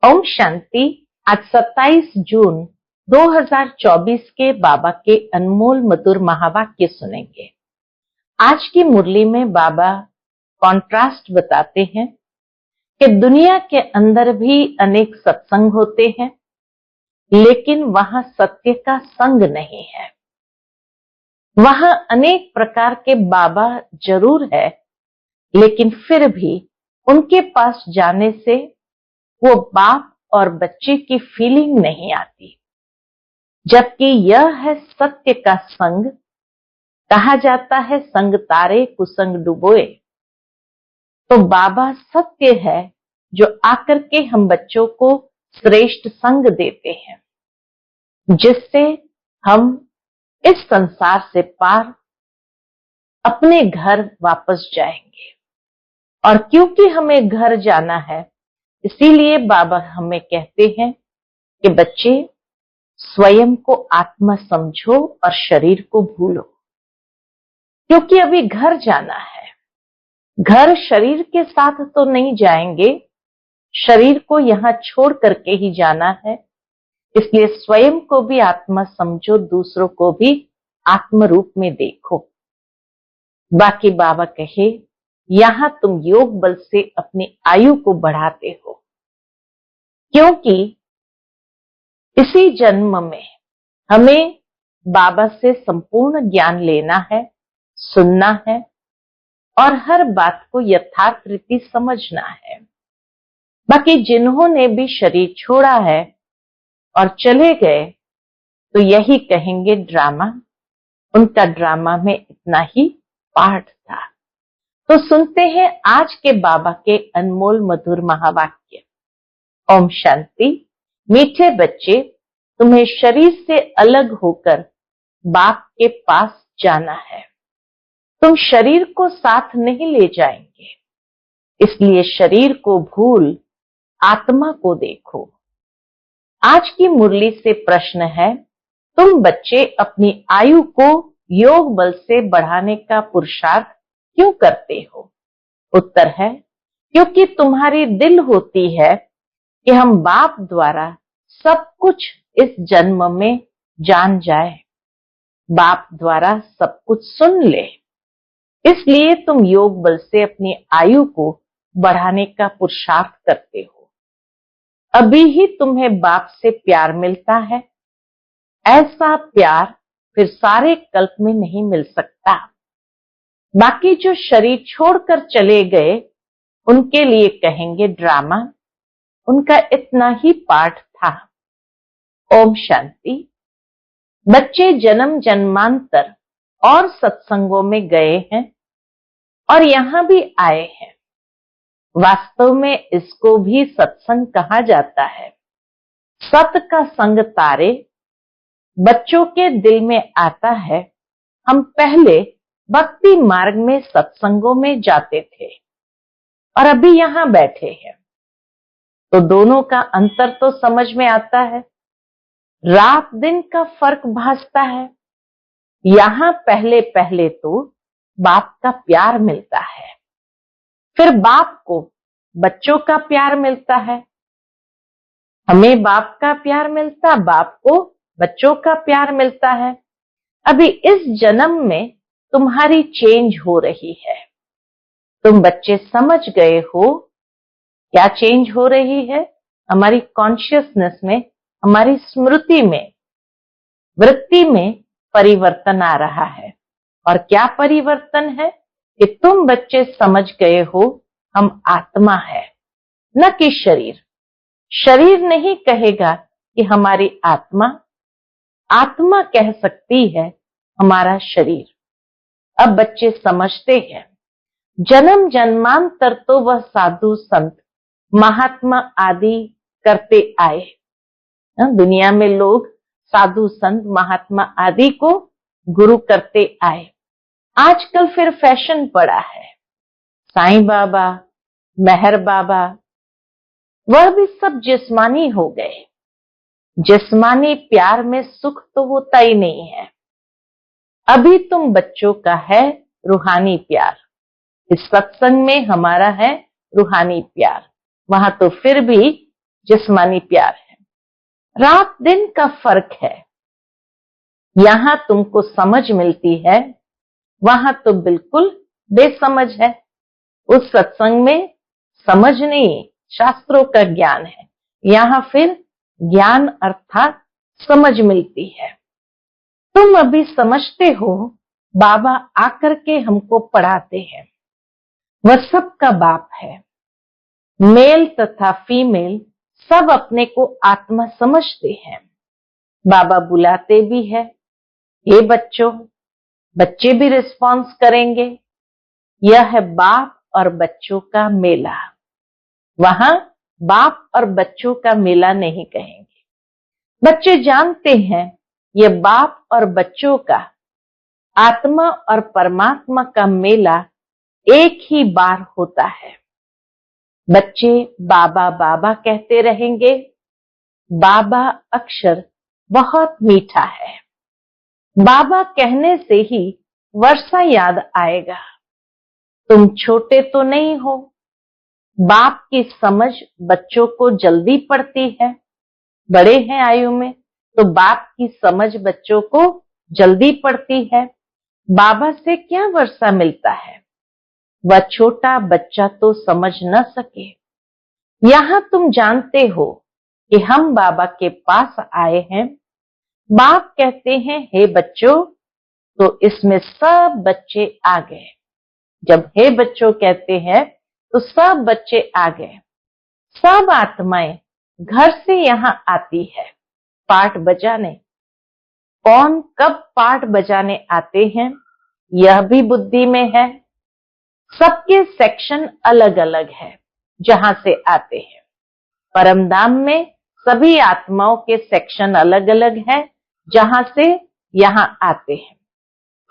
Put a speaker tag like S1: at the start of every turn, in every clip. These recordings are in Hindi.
S1: ओम शांति। आज 27 जून 2024 के बाबा के अनमोल मधुर महावाक्य सुनेंगे। आज की मुरली में बाबा कॉन्ट्रास्ट बताते हैं कि दुनिया के अंदर भी अनेक सत्संग होते हैं, लेकिन वहां सत्य का संग नहीं है। वहां अनेक प्रकार के बाबा जरूर है, लेकिन फिर भी उनके पास जाने से वो बाप और बच्चे की फीलिंग नहीं आती, जबकि यह है सत्य का संग। कहा जाता है संग तारे कुसंग डुबोए। तो बाबा सत्य है जो आकर के हम बच्चों को श्रेष्ठ संग देते हैं, जिससे हम इस संसार से पार अपने घर वापस जाएंगे। और क्योंकि हमें घर जाना है, इसीलिए बाबा हमें कहते हैं कि बच्चे स्वयं को आत्मा समझो और शरीर को भूलो, क्योंकि अभी घर जाना है। घर शरीर के साथ तो नहीं जाएंगे, शरीर को यहाँ छोड़ करके ही जाना है। इसलिए स्वयं को भी आत्मा समझो, दूसरों को भी आत्म रूप में देखो। बाकी बाबा कहे, यहां तुम योग बल से अपनी आयु को बढ़ाते हो, क्योंकि इसी जन्म में हमें बाबा से संपूर्ण ज्ञान लेना है, सुनना है और हर बात को यथार्थ रीति समझना है। बाकी जिन्होंने भी शरीर छोड़ा है और चले गए, तो यही कहेंगे ड्रामा। उनका ड्रामा में इतना ही पार्ट था। तो सुनते हैं आज के बाबा के अनमोल मधुर महावाक्य। ओम शांति। मीठे बच्चे, तुम्हें शरीर से अलग होकर बाप के पास जाना है। तुम शरीर को साथ नहीं ले जाएंगे, इसलिए शरीर को भूल आत्मा को देखो। आज की मुरली से प्रश्न है, तुम बच्चे अपनी आयु को योग बल से बढ़ाने का पुरुषार्थ क्यों करते हो? उत्तर है, क्योंकि तुम्हारी दिल होती है कि हम बाप द्वारा सब कुछ इस जन्म में जान जाए, बाप द्वारा सब कुछ सुन ले। इसलिए तुम योग बल से अपनी आयु को बढ़ाने का पुरुषार्थ करते हो। अभी ही तुम्हें बाप से प्यार मिलता है, ऐसा प्यार फिर सारे कल्प में नहीं मिल सकता। बाकी जो शरीर छोड़कर चले गए, उनके लिए कहेंगे ड्रामा। उनका इतना ही पार्ट था। ओम शांति। बच्चे जन्म जन्मांतर और सत्संगों में गए हैं और यहां भी आए हैं। वास्तव में इसको भी सत्संग कहा जाता है। सत का संग तारे बच्चों के दिल में आता है। हम पहले भक्ति मार्ग में सत्संगों में जाते थे और अभी यहां बैठे हैं, तो दोनों का अंतर तो समझ में आता है। रात दिन का फर्क भासता है। यहां पहले पहले तो बाप का प्यार मिलता है, फिर बाप को बच्चों का प्यार मिलता है। हमें बाप का प्यार मिलता, बाप को बच्चों का प्यार मिलता है। अभी इस जन्म में तुम्हारी चेंज हो रही है। तुम बच्चे समझ गए हो क्या चेंज हो रही है? हमारी कॉन्शियसनेस में, हमारी स्मृति में, वृत्ति में परिवर्तन आ रहा है। और क्या परिवर्तन है? कि तुम बच्चे समझ गए हो हम आत्मा है, न कि शरीर। शरीर नहीं कहेगा कि हमारी आत्मा, आत्मा कह सकती है हमारा शरीर। अब बच्चे समझते हैं, जन्म जन्मांतर तो वह साधु संत महात्मा आदि करते आए। दुनिया में लोग साधु संत महात्मा आदि को गुरु करते आए। आजकल फिर फैशन पड़ा है, साईं बाबा, मेहर बाबा, वह भी सब जिस्मानी हो गए। जिस्मानी प्यार में सुख तो होता ही नहीं है। अभी तुम बच्चों का है रूहानी प्यार। इस सत्संग में हमारा है रूहानी प्यार। वहां तो फिर भी जिस्मानी प्यार है। रात दिन का फर्क है। यहां तुमको समझ मिलती है, वहां तो बिल्कुल बेसमझ है। उस सत्संग में समझ नहीं, शास्त्रों का ज्ञान है। यहां फिर ज्ञान अर्थात समझ मिलती है। तुम अभी समझते हो, बाबा आकर के हमको पढ़ाते हैं। वह सबका बाप है। मेल तथा फीमेल सब अपने को आत्मा समझते हैं। बाबा बुलाते भी है, ये बच्चों। बच्चे भी रिस्पॉन्स करेंगे। यह है बाप और बच्चों का मेला। वहां बाप और बच्चों का मेला नहीं कहेंगे। बच्चे जानते हैं यह बाप और बच्चों का, आत्मा और परमात्मा का मेला एक ही बार होता है। बच्चे बाबा बाबा कहते रहेंगे। बाबा अक्षर बहुत मीठा है। बाबा कहने से ही वर्षा याद आएगा। तुम छोटे तो नहीं हो। बाप की समझ बच्चों को जल्दी पड़ती है। बड़े हैं आयु में तो बाप की समझ बच्चों को जल्दी पड़ती है। बाबा से क्या वर्षा मिलता है, वह छोटा बच्चा तो समझ न सके। यहां तुम जानते हो कि हम बाबा के पास आए हैं। बाप कहते हैं, हे बच्चों, तो इसमें सब बच्चे आ गए। जब हे बच्चों कहते हैं तो सब बच्चे आ गए। सब आत्माएं घर से यहां आती है पाठ बजाने। कौन कब पाठ बजाने आते हैं यह भी बुद्धि में है। सबके सेक्शन अलग अलग है जहां से आते हैं। परमधाम में सभी आत्माओं के सेक्शन अलग अलग है जहां से यहां आते हैं।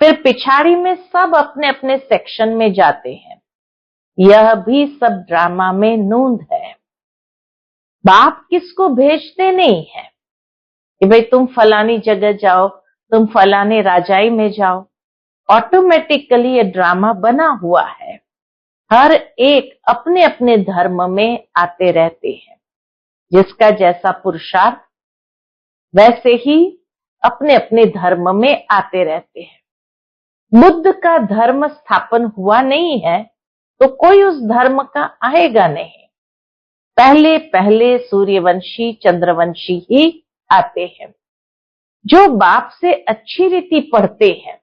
S1: फिर पिछाड़ी में सब अपने अपने सेक्शन में जाते हैं। यह भी सब ड्रामा में नूंद है। बाप किसको भेजते नहीं है कि भाई तुम फलानी जगह जाओ, तुम फलाने राजाई में जाओ। ऑटोमेटिकली ये ड्रामा बना हुआ है। हर एक अपने अपने धर्म में आते रहते हैं। जिसका जैसा पुरुषार्थ वैसे ही अपने अपने धर्म में आते रहते हैं। बुद्ध का धर्म स्थापन हुआ नहीं है तो कोई उस धर्म का आएगा नहीं। पहले पहले सूर्यवंशी चंद्रवंशी ही आते हैं। जो बाप से अच्छी रीति पढ़ते हैं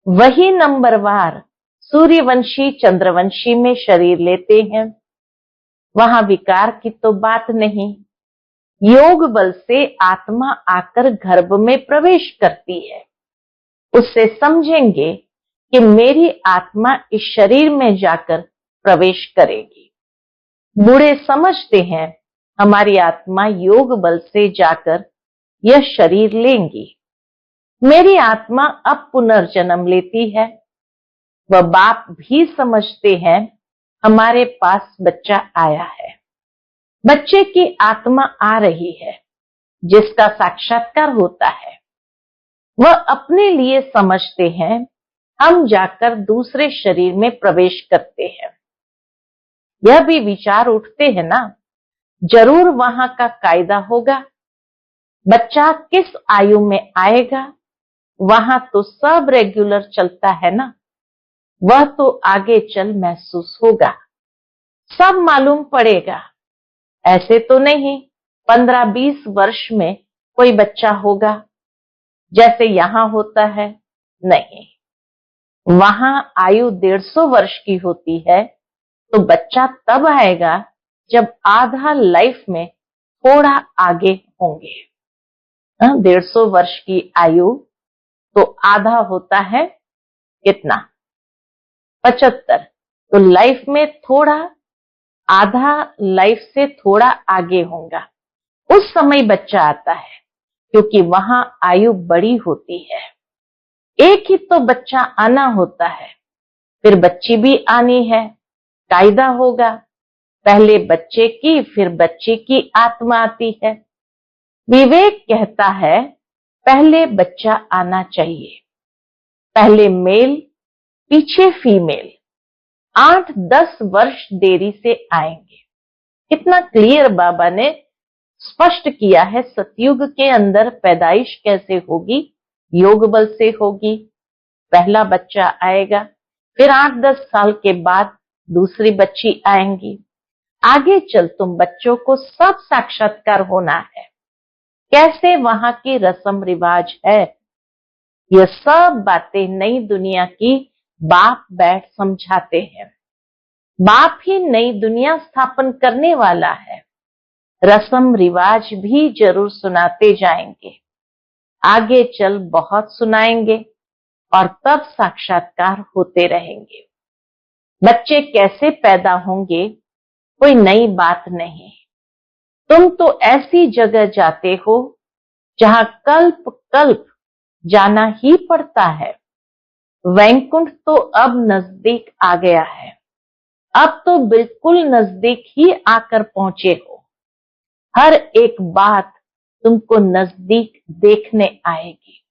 S1: वही नंबरवार सूर्यवंशी चंद्रवंशी में शरीर लेते हैं। वहां विकार की तो बात नहीं। योग बल से आत्मा आकर गर्भ में प्रवेश करती है। उससे समझेंगे कि मेरी आत्मा इस शरीर में जाकर प्रवेश करेगी। बूढ़े समझते हैं हमारी आत्मा योग बल से जाकर यह शरीर लेंगी। मेरी आत्मा अब पुनर्जन्म लेती है। वह बाप भी समझते हैं हमारे पास बच्चा आया है। बच्चे की आत्मा आ रही है जिसका साक्षात्कार होता है। वह अपने लिए समझते हैं हम जाकर दूसरे शरीर में प्रवेश करते हैं। यह भी विचार उठते हैं ना, जरूर वहां का कायदा होगा। बच्चा किस आयु में आएगा वहां तो सब रेगुलर चलता है ना। वह तो आगे चल महसूस होगा, सब मालूम पड़ेगा। ऐसे तो नहीं 15-20 वर्ष में कोई बच्चा होगा जैसे यहां होता है। नहीं, वहां आयु 150 वर्ष की होती है तो बच्चा तब आएगा जब आधा लाइफ में थोड़ा आगे होंगे। 150 वर्ष की आयु तो आधा होता है कितना, 75। तो लाइफ में थोड़ा, आधा लाइफ से थोड़ा आगे होगा। उस समय बच्चा आता है क्योंकि वहां आयु बड़ी होती है। एक ही तो बच्चा आना होता है, फिर बच्ची भी आनी है। कायदा होगा, पहले बच्चे की फिर बच्चे की आत्मा आती है। विवेक कहता है पहले बच्चा आना चाहिए, पहले मेल पीछे फीमेल। 8-10 वर्ष देरी से आएंगे। कितना क्लियर बाबा ने स्पष्ट किया है। सतयुग के अंदर पैदाइश कैसे होगी, योग बल से होगी। पहला बच्चा आएगा, फिर 8-10 साल के बाद दूसरी बच्ची आएंगी। आगे चल तुम बच्चों को सब साक्षात्कार होना है, कैसे वहां की रस्म रिवाज है, ये सब बातें नई दुनिया की बाप बैठ समझाते हैं। बाप ही नई दुनिया स्थापन करने वाला है। रस्म रिवाज भी जरूर सुनाते जाएंगे, आगे चल बहुत सुनाएंगे और तब साक्षात्कार होते रहेंगे। बच्चे कैसे पैदा होंगे कोई नई बात नहीं। तुम तो ऐसी जगह जाते हो जहां कल्प कल्प जाना ही पड़ता है। वैकुंठ तो अब नजदीक आ गया है, अब तो बिल्कुल नजदीक ही आकर पहुंचे हो। हर एक बात तुमको नजदीक देखने आएगी,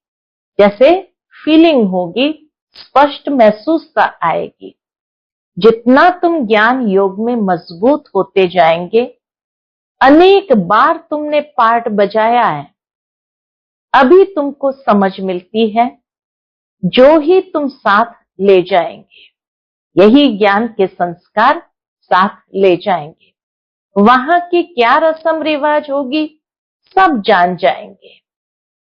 S1: जैसे फीलिंग होगी, स्पष्ट महसूसता आएगी। जितना तुम ज्ञान योग में मजबूत होते जाएंगे, अनेक बार तुमने पार्ट बजाया है, अभी तुमको समझ मिलती है, जो ही तुम साथ ले जाएंगे, यही ज्ञान के संस्कार साथ ले जाएंगे। वहां की क्या रस्म रिवाज होगी सब जान जाएंगे।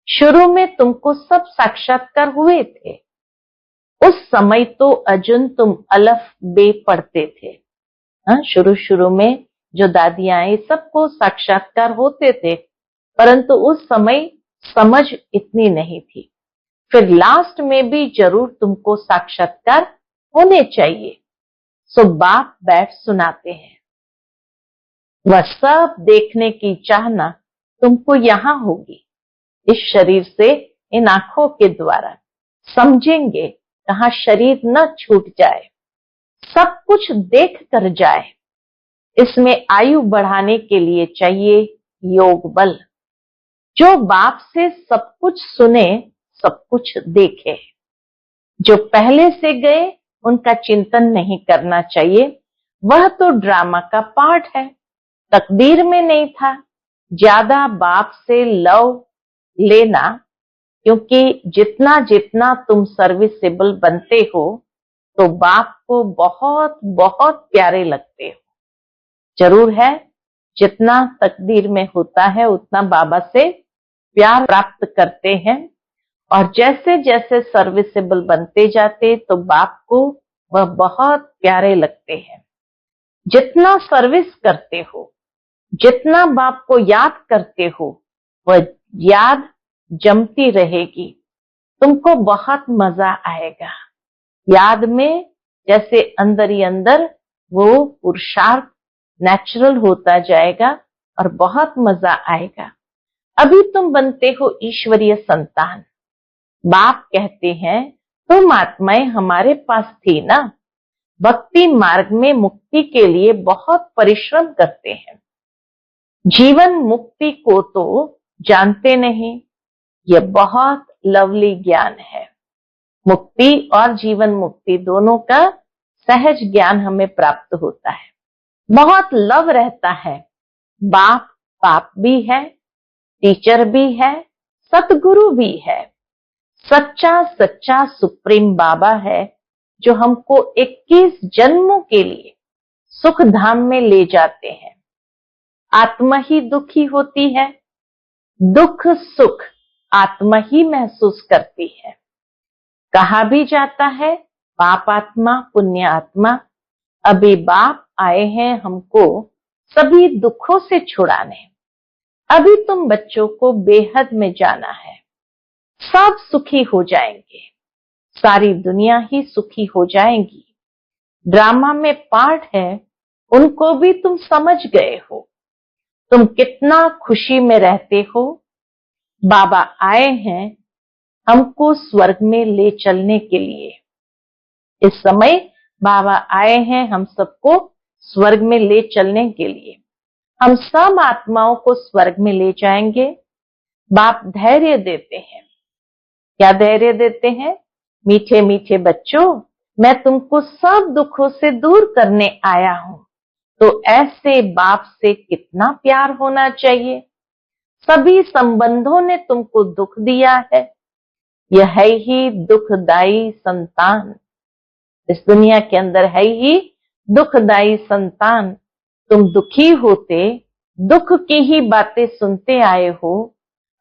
S1: शुरू में तुमको सब साक्षात्कार हुए थे, उस समय तो अजुन तुम अलफ बे पढ़ते थे। शुरू शुरू में जो दादियां आई सबको साक्षात्कार होते थे, परंतु उस समय समझ इतनी नहीं थी। फिर लास्ट में भी जरूर तुमको साक्षात्कार होने चाहिए। सो बाप बैठ सुनाते हैं। वह सब देखने की चाहना तुमको यहां होगी, इस शरीर से, इन आंखों के द्वारा समझेंगे, कहां शरीर न छूट जाए, सब कुछ देख कर जाए। इसमें आयु बढ़ाने के लिए चाहिए योग बल। जो बाप से सब कुछ सुने, सब कुछ देखे। जो पहले से गए उनका चिंतन नहीं करना चाहिए, वह तो ड्रामा का पार्ट है, तकदीर में नहीं था। ज्यादा बाप से लव लेना, क्योंकि जितना जितना तुम सर्विसेबल बनते हो तो बाप को बहुत बहुत प्यारे लगते हो। जरूर है, जितना तकदीर में होता है उतना बाबा से प्यार प्राप्त करते हैं, और जैसे जैसे सर्विसेबल बनते जाते तो बाप को वह बहुत प्यारे लगते हैं। जितना सर्विस करते हो, जितना बाप को याद करते हो, वह याद जमती रहेगी। तुमको बहुत मजा आएगा। याद में जैसे अंदर ही अंदर वो पुरुषार्थ नेचुरल होता जाएगा और बहुत मजा आएगा। अभी तुम बनते हो ईश्वरीय संतान। बाप कहते हैं तुम आत्माएं हमारे पास थी ना, भक्ति मार्ग में मुक्ति के लिए बहुत परिश्रम करते हैं। जीवन मुक्ति को तो जानते नहीं, यह बहुत लवली ज्ञान है। मुक्ति और जीवन मुक्ति दोनों का सहज ज्ञान हमें प्राप्त होता है। बहुत लव रहता है। बाप भी है, टीचर भी है, सतगुरु भी है। सच्चा सच्चा सुप्रीम बाबा है जो हमको 21 जन्मों के लिए सुख धाम में ले जाते हैं। आत्मा ही दुखी होती है, दुख सुख आत्मा ही महसूस करती है। कहा भी जाता है पाप आत्मा पुण्य आत्मा। अभी बाप आए हैं हमको सभी दुखों से छुड़ाने। अभी तुम बच्चों को बेहद में जाना है, सब सुखी हो जाएंगे, सारी दुनिया ही सुखी हो जाएगी। ड्रामा में पार्ट है, उनको भी तुम समझ गए हो। तुम कितना खुशी में रहते हो। बाबा आए हैं हमको स्वर्ग में ले चलने के लिए। इस समय बाबा आए हैं हम सबको स्वर्ग में ले चलने के लिए। हम सब आत्माओं को स्वर्ग में ले जाएंगे। बाप धैर्य देते हैं। क्या धैर्य देते हैं? मीठे मीठे बच्चों, मैं तुमको सब दुखों से दूर करने आया हूं। तो ऐसे बाप से कितना प्यार होना चाहिए। सभी संबंधों ने तुमको दुख दिया है, यह है ही दुखदाई संतान। इस दुनिया के अंदर है ही दुखदाई संतान। तुम दुखी होते, दुख की ही बातें सुनते आए हो।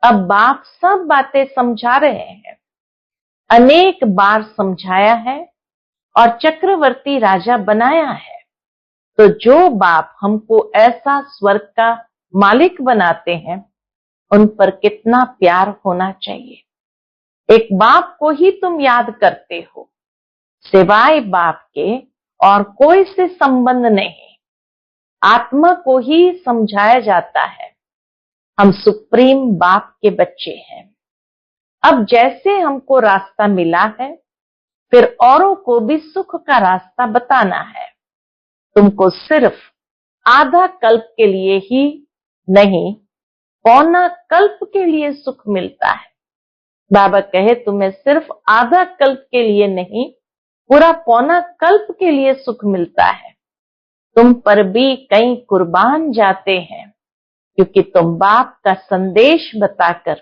S1: अब बाप सब बातें समझा रहे हैं, अनेक बार समझाया है और चक्रवर्ती राजा बनाया है। तो जो बाप हमको ऐसा स्वर्ग का मालिक बनाते हैं, उन पर कितना प्यार होना चाहिए। एक बाप को ही तुम याद करते हो, सिवाय बाप के और कोई से संबंध नहीं। आत्मा को ही समझाया जाता है, हम सुप्रीम बाप के बच्चे हैं। अब जैसे हमको रास्ता मिला है, फिर औरों को भी सुख का रास्ता बताना है। तुमको सिर्फ आधा कल्प के लिए ही नहीं, पौना कल्प के लिए सुख मिलता है। बाबा कहे तुम्हें सिर्फ आधा कल्प के लिए नहीं, पूरा पौना कल्प के लिए सुख मिलता है। तुम पर भी कई कुर्बान जाते हैं, क्योंकि तुम बाप का संदेश बताकर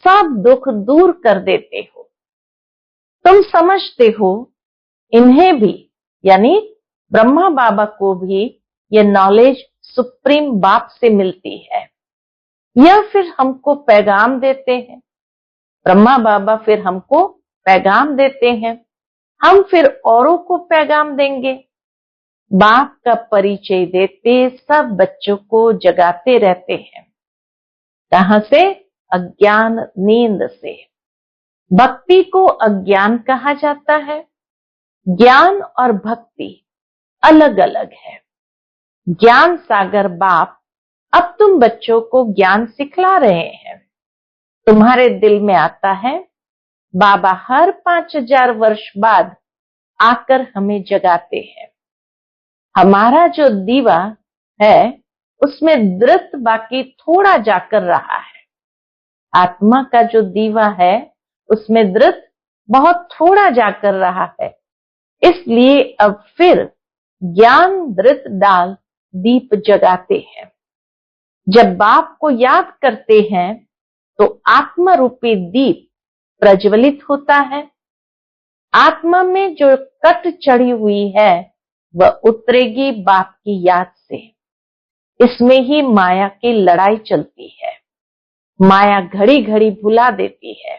S1: सब दुख दूर कर देते हो। तुम समझते हो इन्हें भी, यानी ब्रह्मा बाबा को भी ये नॉलेज सुप्रीम बाप से मिलती है। यह फिर हमको पैगाम देते हैं, ब्रह्मा बाबा फिर हमको पैगाम देते हैं, हम फिर औरों को पैगाम देंगे। बाप का परिचय देते सब बच्चों को जगाते रहते हैं। कहां से? अज्ञान नींद से। भक्ति को अज्ञान कहा जाता है। ज्ञान और भक्ति अलग अलग है। ज्ञान सागर बाप अब तुम बच्चों को ज्ञान सिखला रहे हैं। तुम्हारे दिल में आता है, बाबा हर 5000 वर्ष बाद आकर हमें जगाते हैं। हमारा जो दीवा है उसमें दृत बाकी थोड़ा जाकर रहा है। आत्मा का जो दीवा है उसमें दृत बहुत थोड़ा जाकर रहा है। इसलिए अब फिर ज्ञान दृत डाल दीप जगाते हैं। जब बाप को याद करते हैं तो आत्मा रूपी दीप प्रज्वलित होता है। आत्मा में जो कट चढ़ी हुई है वह उतरेगी बाप की याद से। इसमें ही माया की लड़ाई चलती है। माया घड़ी घड़ी भुला देती है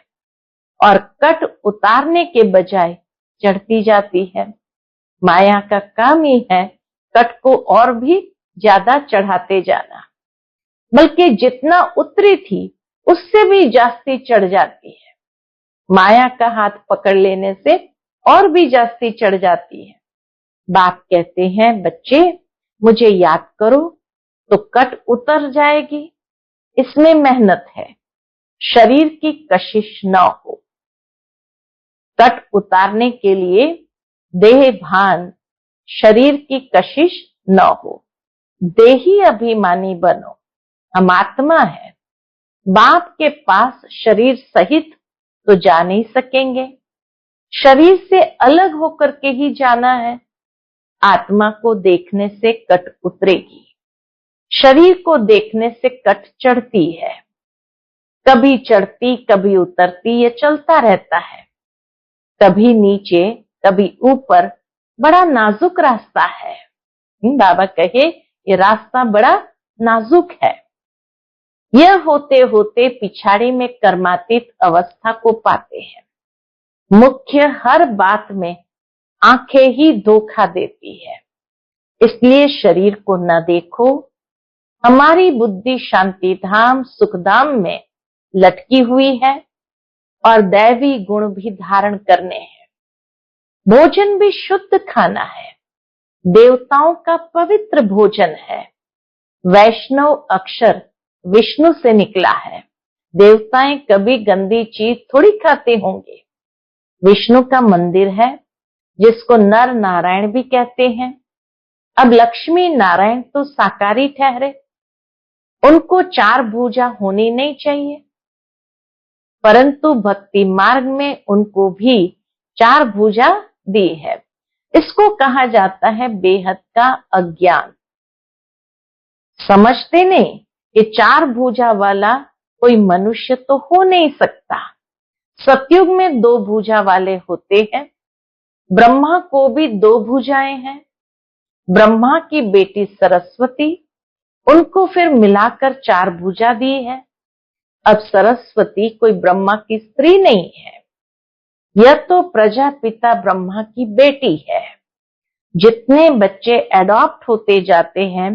S1: और कट उतारने के बजाय चढ़ती जाती है। माया का काम ही है कट को और भी ज्यादा चढ़ाते जाना, बल्कि जितना उतरी थी उससे भी जास्ती चढ़ जाती है। माया का हाथ पकड़ लेने से और भी जास्ती चढ़ जाती है। बाप कहते हैं बच्चे मुझे याद करो तो कट उतर जाएगी। इसमें मेहनत है, शरीर की कशिश न हो। कट उतारने के लिए देह भान, शरीर की कशिश न हो। देही अभिमानी बनो। हम आत्मा है, बाप के पास शरीर सहित तो जा नहीं सकेंगे। शरीर से अलग होकर के ही जाना है। आत्मा को देखने से कट उतरेगी, शरीर को देखने से कट चढ़ती है। कभी चढ़ती कभी उतरती, ये चलता रहता है। कभी नीचे कभी ऊपर, बड़ा नाजुक रास्ता है। बाबा कहे ये रास्ता बड़ा नाजुक है। यह होते होते पिछाड़ी में कर्मातीत अवस्था को पाते हैं। मुख्य हर बात में आंखें ही धोखा देती है, इसलिए शरीर को न देखो। हमारी बुद्धि शांति धाम सुखधाम में लटकी हुई है और दैवी गुण भी धारण करने हैं। भोजन भी शुद्ध खाना है, देवताओं का पवित्र भोजन है। वैष्णव अक्षर विष्णु से निकला है। देवताएं कभी गंदी चीज थोड़ी खाते होंगे। विष्णु का मंदिर है जिसको नर नारायण भी कहते हैं। अब लक्ष्मी नारायण तो साकारी ठहरे, उनको 4 भुजा होनी नहीं चाहिए, परंतु भक्ति मार्ग में उनको भी 4 भुजा दी है। इसको कहा जाता है बेहद का अज्ञान। समझते नहीं कि 4 भुजा वाला कोई मनुष्य तो हो नहीं सकता। सतयुग में 2 भुजा वाले होते हैं। ब्रह्मा को भी 2 भुजाएं हैं। ब्रह्मा की बेटी सरस्वती, उनको फिर मिलाकर 4 भुजा दी है। अब सरस्वती कोई ब्रह्मा की स्त्री नहीं है, यह तो प्रजापिता ब्रह्मा की बेटी है। जितने बच्चे एडॉप्ट होते जाते हैं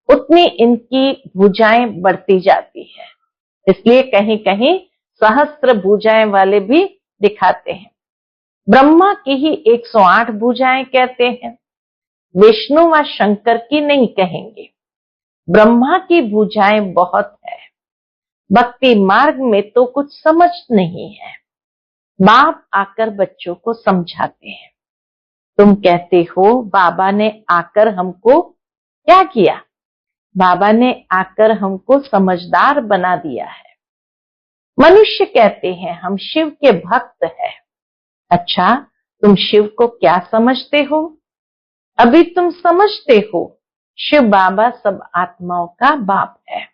S1: उतनी इनकी भुजाएं बढ़ती जाती है। इसलिए कहीं कहीं सहस्त्र भुजाएं वाले भी दिखाते हैं। ब्रह्मा की ही 108 भुजाएं कहते हैं। विष्णु व शंकर की नहीं कहेंगे। ब्रह्मा की भुजाएं बहुत है। भक्ति मार्ग में तो कुछ समझ नहीं है। बाप आकर बच्चों को समझाते हैं। तुम कहते हो बाबा ने आकर हमको क्या किया? बाबा ने आकर हमको समझदार बना दिया है। मनुष्य कहते हैं हम शिव के भक्त हैं। अच्छा, तुम शिव को क्या समझते हो? अभी तुम समझते हो शिव बाबा सब आत्माओं का बाप है,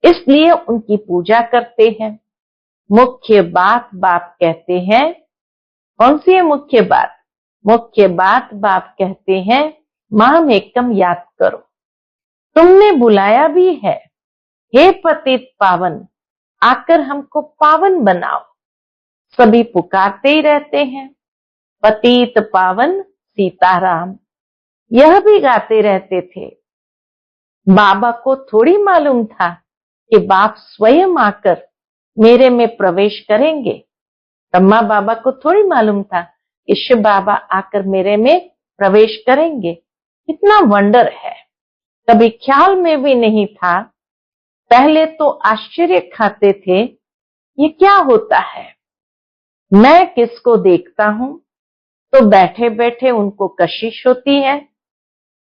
S1: इसलिए उनकी पूजा करते हैं। मुख्य बात बाप कहते हैं। कौन सी है मुख्य बात? मुख्य बात बाप कहते हैं, माम एकम याद करो। तुमने बुलाया भी है, हे पतित पावन, आकर हमको पावन बनाओ। सभी पुकारते ही रहते हैं, पतित पावन सीताराम। यह भी गाते रहते थे। बाबा को थोड़ी मालूम था कि बाप स्वयं आकर मेरे में प्रवेश करेंगे। ब्रह्मा बाबा को थोड़ी मालूम था कि शिव बाबा आकर मेरे में प्रवेश करेंगे। कितना वंडर है, कभी ख्याल में भी नहीं था। पहले तो आश्चर्य खाते थे, ये क्या होता है? मैं किसको देखता हूं तो बैठे बैठे उनको कशिश होती है।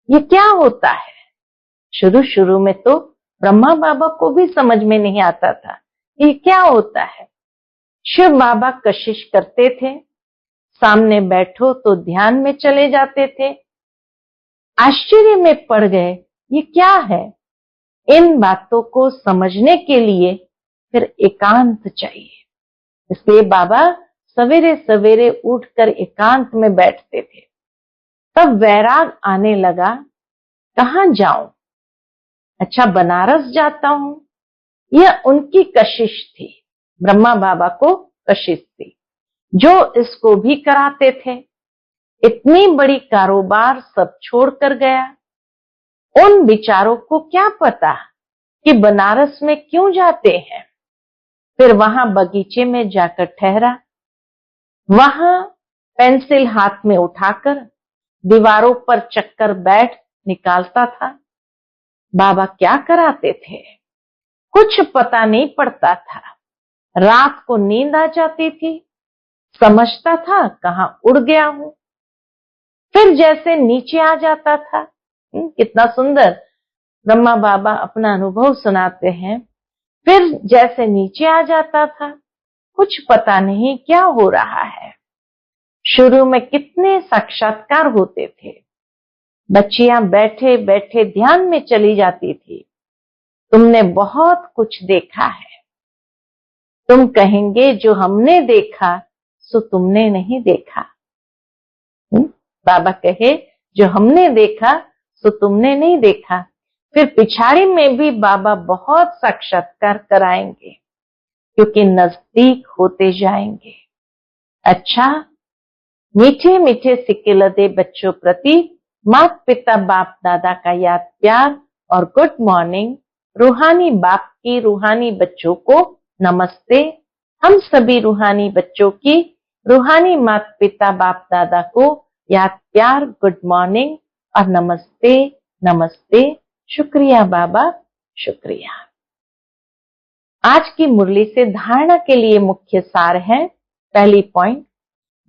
S1: ये क्या होता है? शुरू शुरू में तो ब्रह्मा बाबा को भी समझ में नहीं आता था ये क्या होता है। शिव बाबा कशिश करते थे, सामने बैठो तो ध्यान में चले जाते थे। आश्चर्य में पड़ गए, ये क्या है? इन बातों को समझने के लिए फिर एकांत चाहिए। इसलिए बाबा सवेरे सवेरे उठकर एकांत में बैठते थे। तब वैराग आने लगा, कहां जाऊं? अच्छा, बनारस जाता हूं। यह उनकी कशिश थी, ब्रह्मा बाबा को कशिश थी, जो इसको भी कराते थे। इतनी बड़ी कारोबार सब छोड़कर गया। उन बिचारों को क्या पता कि बनारस में क्यों जाते हैं। फिर वहां बगीचे में जाकर ठहरा। वहां पेंसिल हाथ में उठाकर दीवारों पर चक्कर बैठ निकालता था। बाबा क्या कराते थे कुछ पता नहीं पड़ता था। रात को नींद आ जाती थी, समझता था कहां उड़ गया हूं। फिर जैसे नीचे आ जाता था। कितना सुंदर ब्रह्मा बाबा अपना अनुभव सुनाते हैं। फिर जैसे नीचे आ जाता था, कुछ पता नहीं क्या हो रहा है। शुरू में कितने साक्षात्कार होते थे। बच्चियां बैठे बैठे ध्यान में चली जाती थी। तुमने बहुत कुछ देखा है। तुम कहेंगे जो हमने देखा सो तुमने नहीं देखा। बाबा कहे जो हमने देखा सो तुमने नहीं देखा। फिर पिछाड़ी में भी बाबा बहुत साक्षात्कार कराएंगे, क्योंकि नजदीक होते जाएंगे। अच्छा, मीठे मीठे सिक्के लदे बच्चों प्रति माता पिता बाप दादा का याद प्यार और गुड मॉर्निंग। रूहानी बाप की रूहानी बच्चों को नमस्ते। हम सभी रूहानी बच्चों की रूहानी माता पिता बाप दादा को याद प्यार, गुड मॉर्निंग और नमस्ते नमस्ते। शुक्रिया बाबा, शुक्रिया। आज की मुरली से धारणा के लिए मुख्य सार है। पहली पॉइंट,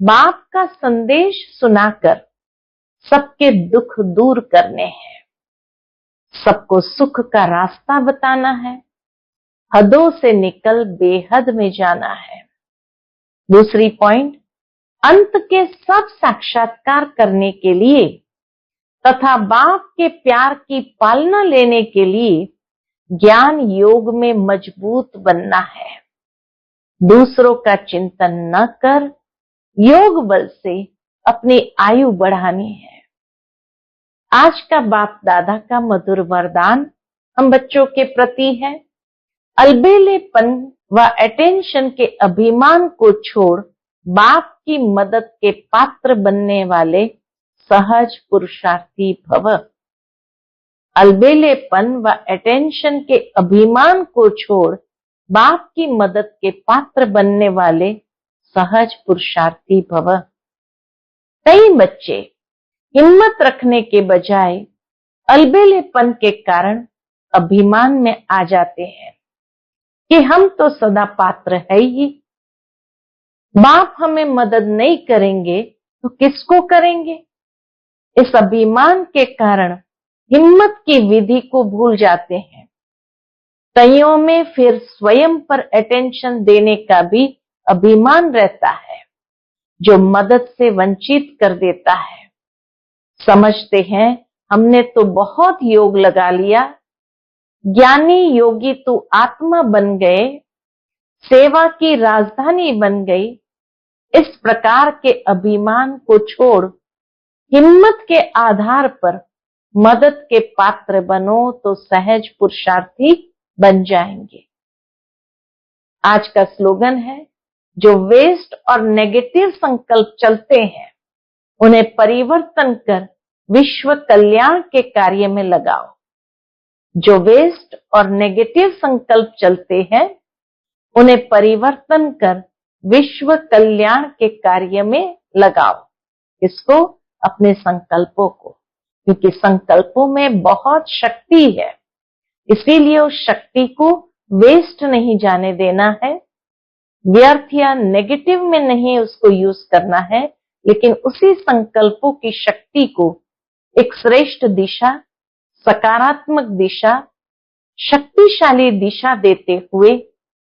S1: बाप का संदेश सुनाकर सबके दुख दूर करने हैं, सबको सुख का रास्ता बताना है, हदों से निकल बेहद में जाना है। दूसरी पॉइंट, अंत के सब साक्षात्कार करने के लिए तथा बाप के प्यार की पालना लेने के लिए ज्ञान योग में मजबूत बनना है। दूसरों का चिंतन न कर योग बल से अपनी आयु बढ़ानी है। आज का बाप दादा का मधुर वरदान हम बच्चों के प्रति है। अलबेलेपन व अटेंशन के अभिमान को छोड़ बाप की मदद के पात्र बनने वाले सहज पुरुषार्थी भव। अलबेलेपन व अटेंशन के अभिमान को छोड़ बाप की मदद के पात्र बनने वाले सहज पुरुषार्थी भव। कई बच्चे हिम्मत रखने के बजाय अलबेलेपन के कारण अभिमान में आ जाते हैं कि हम तो सदा पात्र है ही, बाप हमें मदद नहीं करेंगे तो किसको करेंगे। इस अभिमान के कारण हिम्मत की विधि को भूल जाते हैं। कईयों में फिर स्वयं पर अटेंशन देने का भी अभिमान रहता है, जो मदद से वंचित कर देता है। समझते हैं हमने तो बहुत योग लगा लिया, ज्ञानी योगी तो आत्मा बन गए, सेवा की राजधानी बन गई। इस प्रकार के अभिमान को छोड़ हिम्मत के आधार पर मदद के पात्र बनो तो सहज पुरुषार्थी बन जाएंगे। आज का स्लोगन है, जो वेस्ट और नेगेटिव संकल्प चलते हैं उन्हें परिवर्तन कर विश्व कल्याण के कार्य में लगाओ। जो वेस्ट और नेगेटिव संकल्प चलते हैं उन्हें परिवर्तन कर विश्व कल्याण के कार्य में लगाओ। इसको, अपने संकल्पों को, क्योंकि संकल्पों में बहुत शक्ति है, इसीलिए उस शक्ति को वेस्ट नहीं जाने देना है, व्यर्थ या नेगेटिव में नहीं उसको यूज करना है, लेकिन उसी संकल्पों की शक्ति को एक श्रेष्ठ दिशा, सकारात्मक दिशा, शक्तिशाली दिशा देते हुए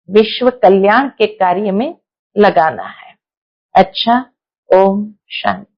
S1: विश्व कल्याण के कार्य में लगाना है। अच्छा, ओम शांति।